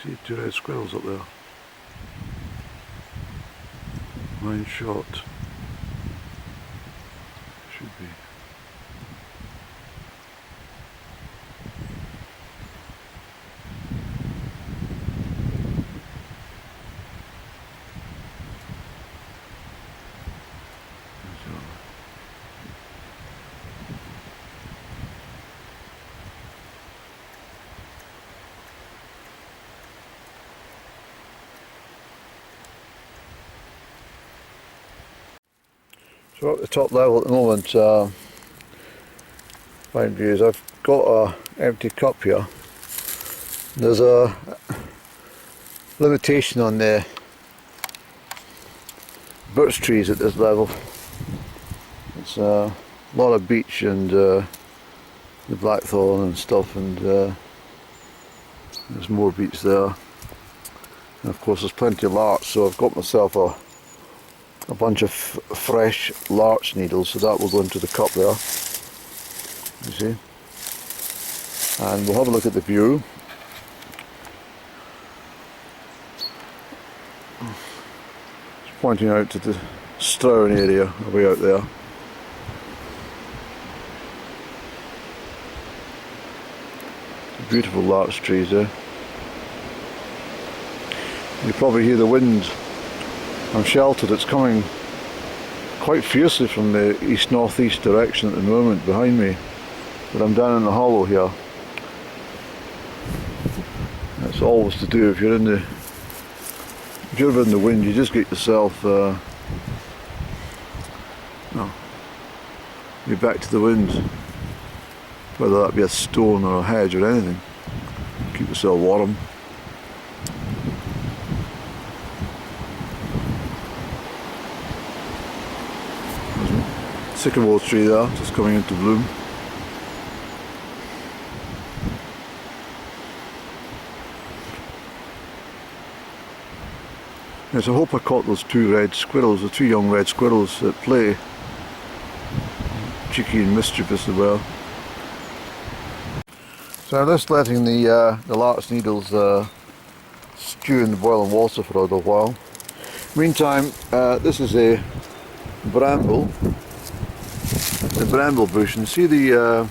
See two red squirrels up there. Mine shot. Should be. So at the top level at the moment, fine views. I've got an empty cup here. There's a limitation on the birch trees at this level. It's a lot of beech and the blackthorn and stuff, and there's more beech there. And of course there's plenty of larch, so I've got myself a bunch of fresh larch needles, so that will go into the cup there, you see. And we'll have a look at the view. Just pointing out to the Strown area way out there. Beautiful larch trees there. You probably hear the wind. I'm sheltered. It's coming quite fiercely from the east-northeast direction at the moment behind me, but I'm down in the hollow here. That's always to do if you're in the wind. You just get yourself you're back to the wind, whether that be a stone or a hedge or anything. Keep yourself warm. Sycamore tree there, just coming into bloom. Yes, I hope I caught those two red squirrels, the two young red squirrels at play. Cheeky and mischievous as well. So I'm just letting the larch needles stew in the boiling water for a little while. Meantime, this is a bramble. The bramble bush, and see the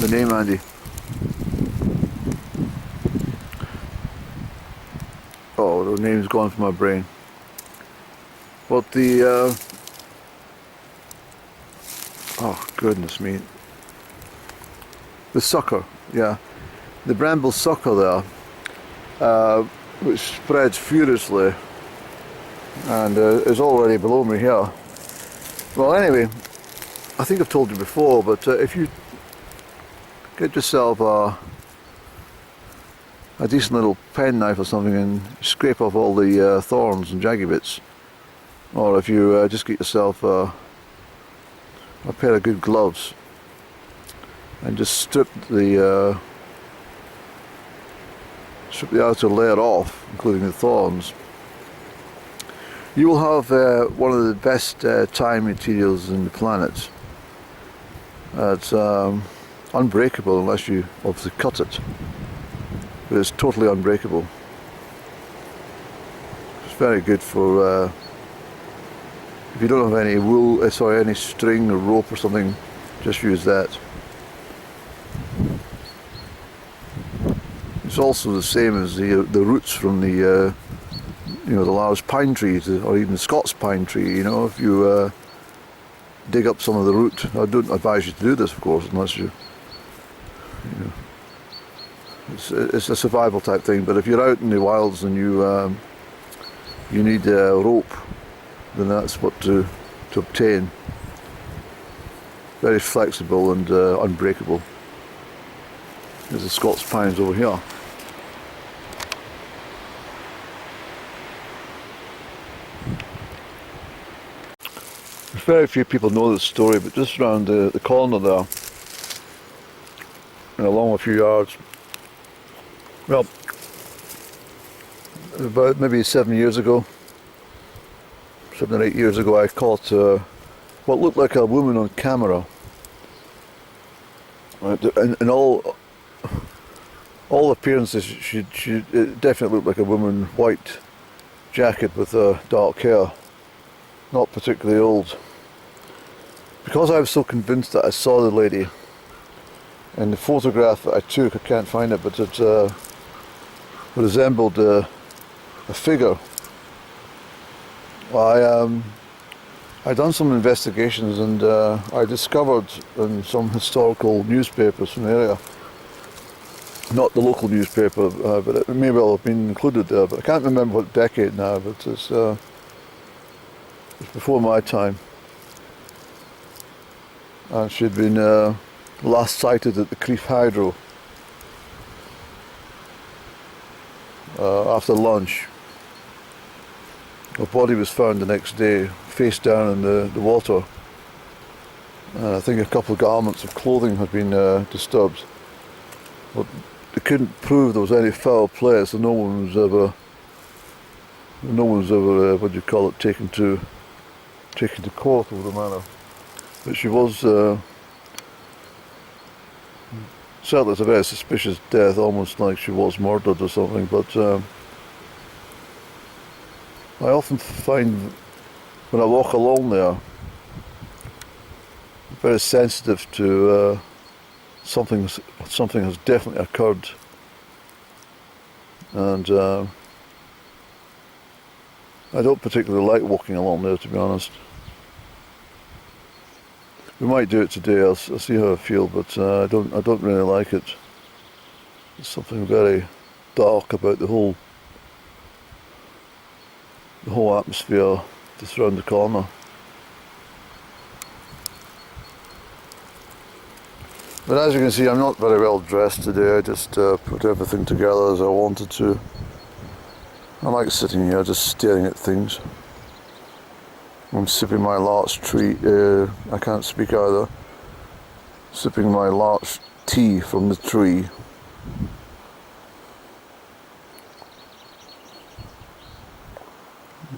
name, Andy. Oh, the name's gone from my brain. But the oh goodness me, the sucker, yeah, the bramble sucker there, which spreads furiously and is already below me here. Well, anyway, I think I've told you before, but if you get yourself a decent little penknife or something and scrape off all the thorns and jaggy bits, or if you just get yourself a pair of good gloves and just strip the outer layer off, including the thorns, you will have one of the best tie materials in the planet. It's unbreakable unless you obviously cut it, but it's totally unbreakable. It's very good for if you don't have any wool, any string or rope or something, just use that. It's also the same as the roots from the the large pine trees, or even the Scots pine tree. If you dig up some of the root, I don't advise you to do this, of course, unless it's a survival type thing. But if you're out in the wilds and you need a rope, then that's what to obtain. Very flexible and unbreakable. There's the Scots pines over here. Very few people know this story, but just around the corner there, and along a few yards, well, about maybe 7 or 8 years ago, I caught what looked like a woman on camera. And all all appearances, it definitely looked like a woman, white jacket with dark hair, not particularly old. Because I was so convinced that I saw the lady in the photograph that I took, I can't find it, but it resembled a figure. I done some investigations, and I discovered in some historical newspapers from the area, not the local newspaper, but it may well have been included there, but I can't remember what decade now, but it's before my time. And she'd been last sighted at the Crieff Hydro after lunch. Her body was found the next day, face down in the water. And I think a couple of garments of clothing had been disturbed. But they couldn't prove there was any foul play, so no one was ever, what do you call it, taken to court over the matter. But she was, certainly it's a very suspicious death, almost like she was murdered or something, but I often find when I walk along there, I'm very sensitive to something has definitely occurred, and I don't particularly like walking along there, to be honest. We might do it today. I'll see how I feel, but I don't really like it. There's something very dark about the whole atmosphere just around the corner. But as you can see, I'm not very well dressed today. I just put everything together as I wanted to. I like sitting here just staring at things. I'm sipping my larch tea, I can't speak either. Sipping my larch tea from the tree.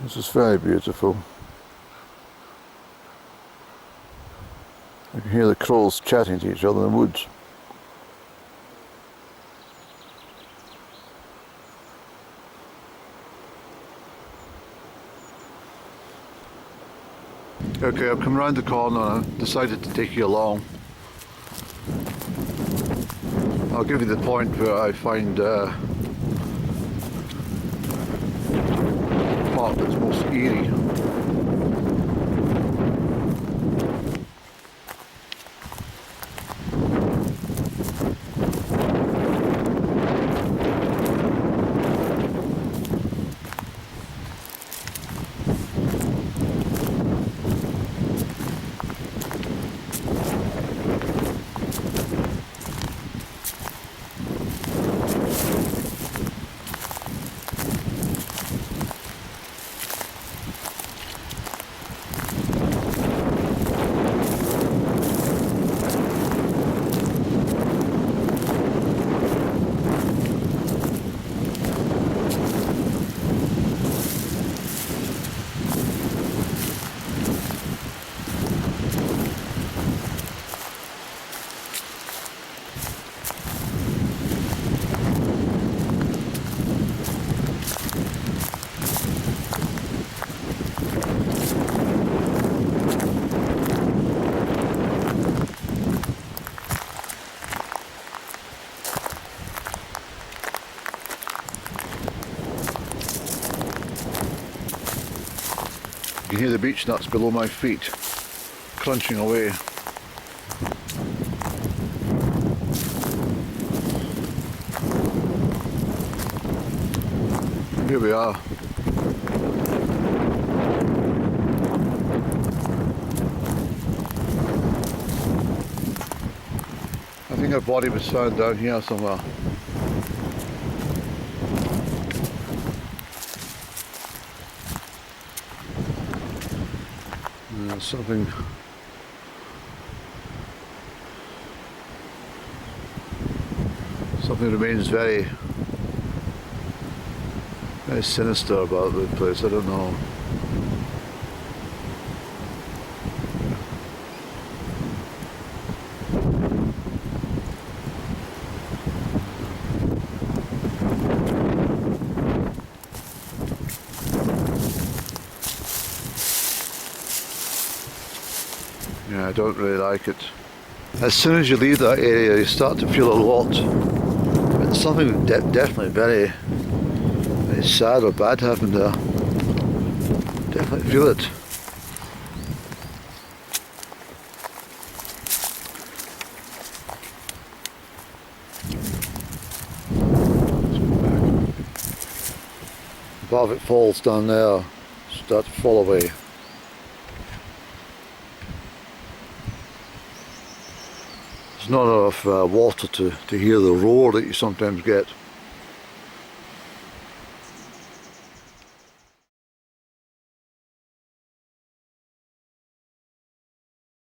This is very beautiful. I can hear the crows chatting to each other in the woods. Okay, I've come round the corner and I decided to take you along. I'll give you the point where I find the part that's most eerie. You can hear the beech nuts below my feet, crunching away. Here we are. I think her body was found down here somewhere. Something remains very sinister about the place. I don't know. I don't really like it. As soon as you leave that area, you start to feel a lot. But something definitely very, very sad or bad happened there. Definitely feel it. Barvick Falls down there start to fall away. There's not enough water to hear the roar that you sometimes get.